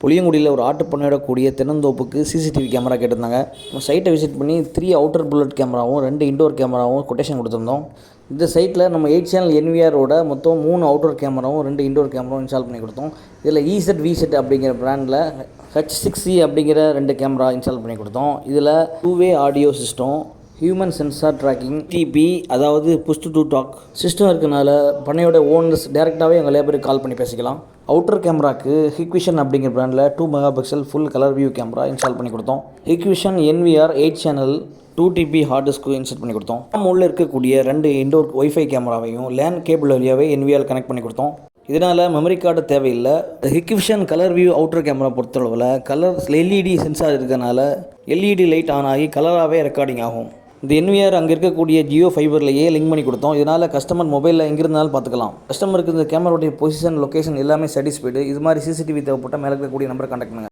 புளியங்குடியில் ஒரு ஆட்டு பண்ணையோட கூடிய தென்னந்தோப்புக்கு சிசிடிவி கேமரா கேட்டிருந்தாங்க. சைட்டை விசிட் பண்ணி 3 அவுட்டர் புல்லட் கேமராவும் 2 இன்டோர் கேமராவும் கொட்டேஷன் கொடுத்துருந்தோம். இந்த சைட்டில் நம்ம 8 சேனல் NVRோட மொத்தம் 3 அவுட்டர் கேமராவும் 2 இன்டோர் கேமராவும் இன்ஸ்டால் பண்ணி கொடுத்தோம். இதில் EZ அப்படிங்கிற பிராண்டில் H6C அப்படிங்கிற 2 கேமரா இன்ஸ்டால் பண்ணி கொடுத்தோம். இதில் 2-வே audio system, human sensor tracking, TP அதாவது புஷ் டு டாக் சிஸ்டம் இருக்கனால பண்ணையோட ஓனர்ஸ் டேரெக்டாகவே எங்கள் லேபருக்கு கால் பண்ணி பேசிக்கலாம். அவுட்டர் கேமராக்கு ஹிக்விஷன் அப்படிங்கிற பிராண்டில் 2 megapixel full colour view camera install பண்ணி கொடுத்தோம். Hikvision NVR 8 channel 2 TB hard டிஸ்க்கு இன்ஸ்டால் பண்ணி கொடுத்தோம். உள்ளே இருக்கக்கூடிய 2 இன்டோர் ஒய்ஃபை கேமராவையும் லேன் கேபிள் வழியாகவே NVR கனெக்ட் பண்ணி கொடுத்தோம். இதனால் மெமரி கார்டு தேவையில்லை. Hikvision colour view outer camera பொறுத்தளவில் கலர் LED சென்சார் இருக்கிறதுனால LED லைட் ஆன் ஆகி கலராகவே ரெக்கார்டிங் ஆகும். இந்த NVR அங்கே இருக்கக்கூடிய ஜியோ ஃபைபர்லையே லிங்க் பண்ணி கொடுத்தோம். இதனால் கஸ்டமர் மொபைலில் எங்கே இருந்தாலும் பார்த்துக்கலாம். கஸ்டமருக்கு இந்த கேமராவுடைய பொசிஷன், லொக்கேஷன் எல்லாமே சாட்டிஸ்ஃபைடு. இது மாதிரி CCTV தேவைப்பட்டால் மேலே இருக்கக்கூடிய நம்பரை கான்டாக்ட் பண்ணுங்கள்.